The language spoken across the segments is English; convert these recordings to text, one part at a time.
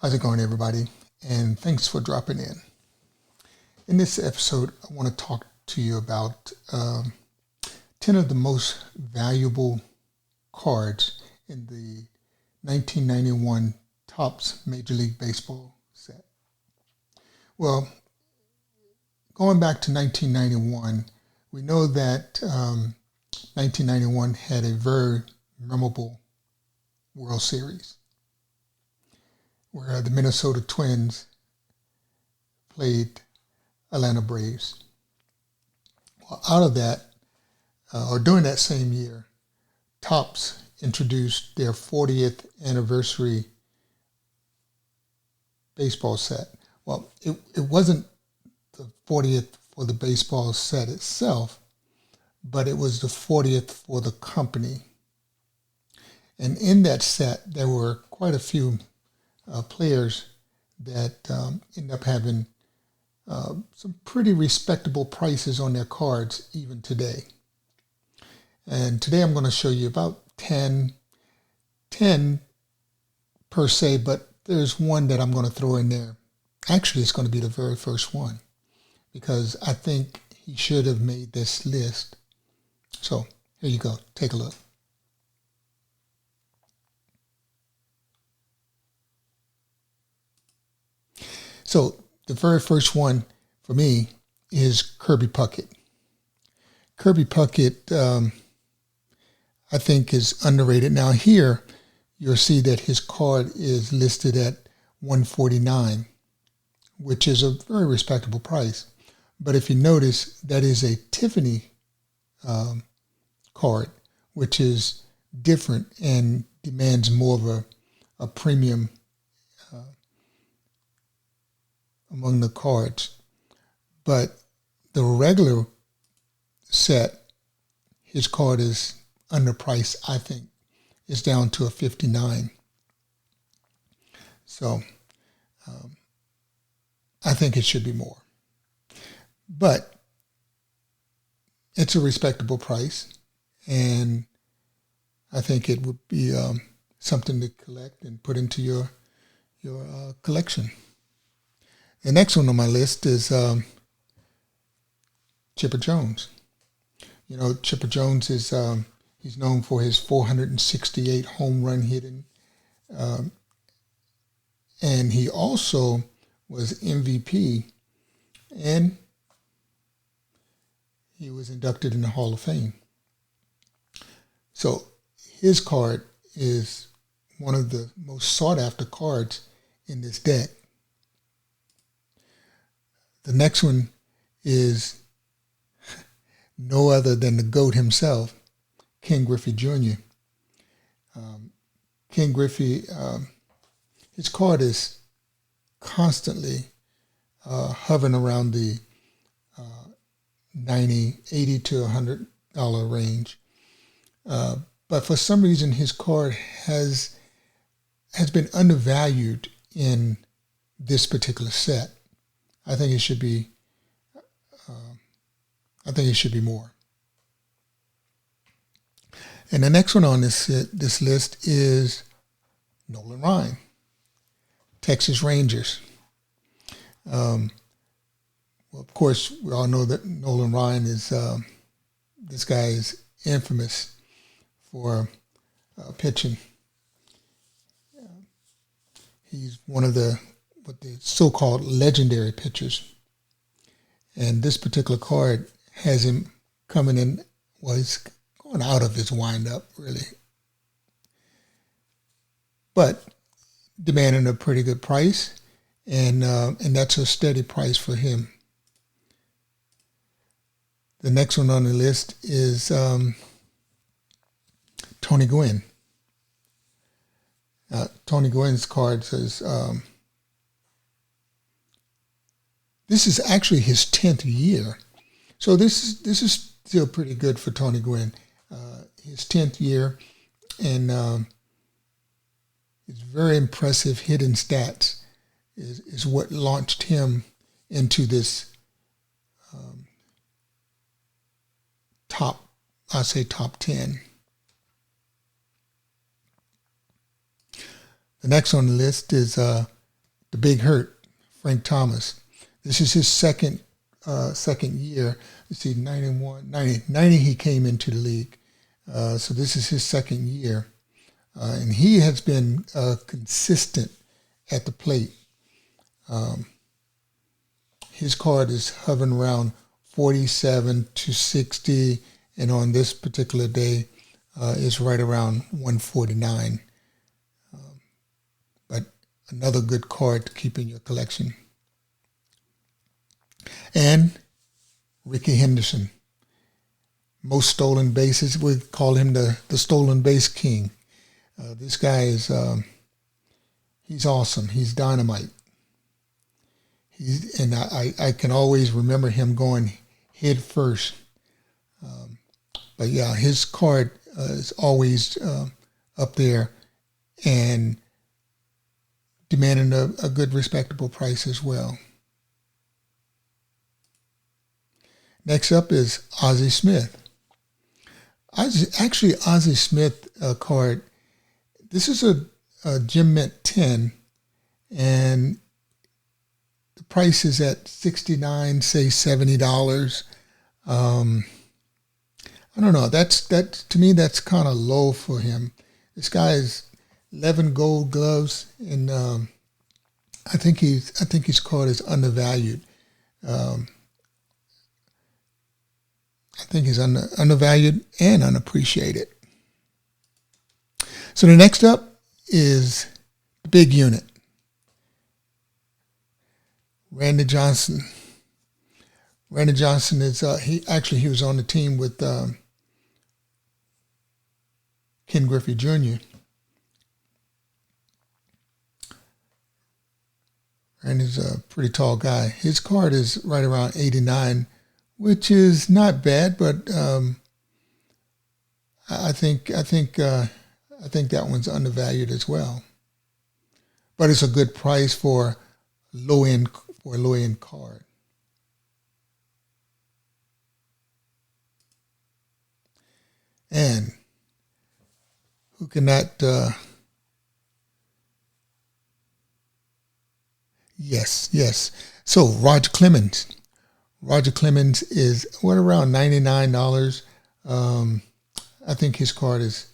How's it going, everybody? And thanks for dropping in. In this episode, I want to talk to you about 10 of the most valuable cards in the 1991 Topps Major League Baseball set. Well, going back to 1991, we know that 1991 had a very memorable World Series where the Minnesota Twins played Atlanta Braves. Well, out of that, or during that same year, Topps introduced their 40th anniversary baseball set. Well, it wasn't the 40th for the baseball set itself, but it was the 40th for the company. And in that set, there were quite a few players that end up having some pretty respectable prices on their cards even today. And today I'm going to show you about 10 per se, but there's one that I'm going to throw in there. Actually, it's going to be the very first one because I think he should have made this list. So here you go. Take a look. So the very first one for me is Kirby Puckett. Kirby Puckett, I think, is underrated. Now here, you'll see that his card is listed at $149, which is a very respectable price. But if you notice, that is a Tiffany card, which is different and demands more of a premium among the cards. But the regular set, his card is underpriced, I think. It's down to a 59. So I think it should be more. But it's a respectable price, and I think it would be something to collect and put into your collection. The next one on my list is Chipper Jones. You know, Chipper Jones is he's known for his 468 home run hitting, and he also was MVP, and he was inducted in the Hall of Fame. So his card is one of the most sought after cards in this deck. The next one is no other than the GOAT himself, Ken Griffey Jr. Ken Griffey, his card is constantly hovering around the $80 to $100 range. But for some reason, his card has been undervalued in this particular set. I think it should be. I think it should be more. And the next one on this list is Nolan Ryan, Texas Rangers. Well, of course, we all know that Nolan Ryan is. This guy is infamous for pitching. He's one of the so-called legendary pitchers. And this particular card has him coming in, well, he's going out of his windup, really. But demanding a pretty good price, and that's a steady price for him. The next one on the list is Tony Gwynn. Tony Gwynn's card says, this is actually his 10th year. So this is still pretty good for Tony Gwynn. His 10th year, and his very impressive hidden stats is what launched him into this top 10. The next on the list is the Big Hurt, Frank Thomas. This is his second year. Let's see, 90 he came into the league. So this is his second year. And he has been consistent at the plate. His card is hovering around 47 to 60, and on this particular day is right around 149. But another good card to keep in your collection. And Rickey Henderson, most stolen bases. We call him the stolen base king. This guy is he's awesome. He's dynamite. I can always remember him going head first. But yeah, his card is always up there and demanding a good, respectable price as well. Next up is Ozzie Smith. Ozzie Smith card. This is a Gem Mint 10, and the price is at $69, say $70. I don't know. That to me, that's kind of low for him. This guy is 11 Gold Gloves, and I think his card is undervalued. I think he's undervalued and unappreciated. So the next up is the big unit, Randy Johnson. Randy Johnson is he was on the team with Ken Griffey Jr. Randy's a pretty tall guy. His card is right around 89, which is not bad, but I think that one's undervalued as well. But it's a good price for a low end card. And who cannot? Yes. So Roger Clemens. Roger Clemens is around $99. I think his card is,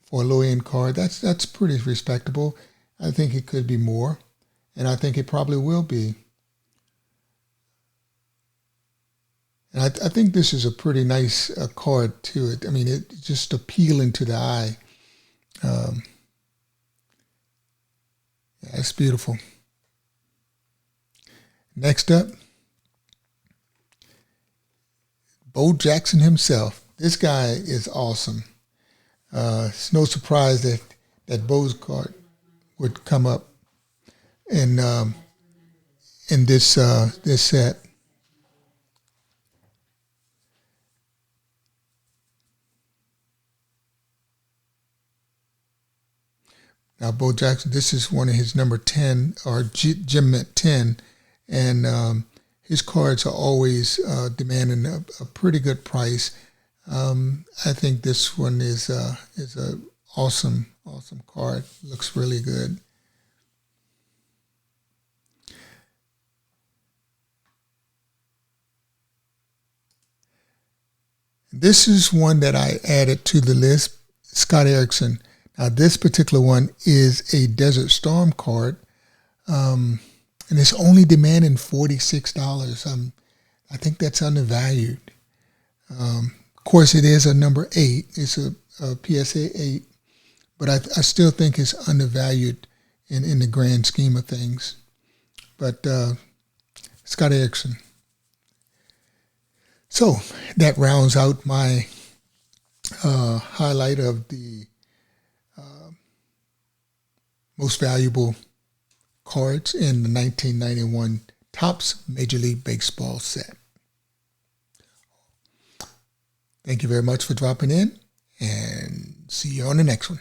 for a low end card, that's pretty respectable. I think it could be more, and I think it probably will be. And I think this is a pretty nice card to it. I mean, it's just appealing to the eye. Yeah, it's beautiful. Next up, Bo Jackson himself. This guy is awesome. It's no surprise that Bo's card would come up in this set. Now, Bo Jackson, this is one of his number 10 or Gem Mint 10, and his cards are always demanding a pretty good price. I think this one is a awesome card. Looks really good. This is one that I added to the list, Scott Erickson. Now, this particular one is a Desert Storm card, and it's only demanding $46. I think that's undervalued. Of course, it is a number 8. It's a PSA 8, but I still think it's undervalued in the grand scheme of things. But Scott Erickson. So that rounds out my highlight of the most valuable cards in the 1991 Topps Major League Baseball set. Thank you very much for dropping in, and see you on the next one.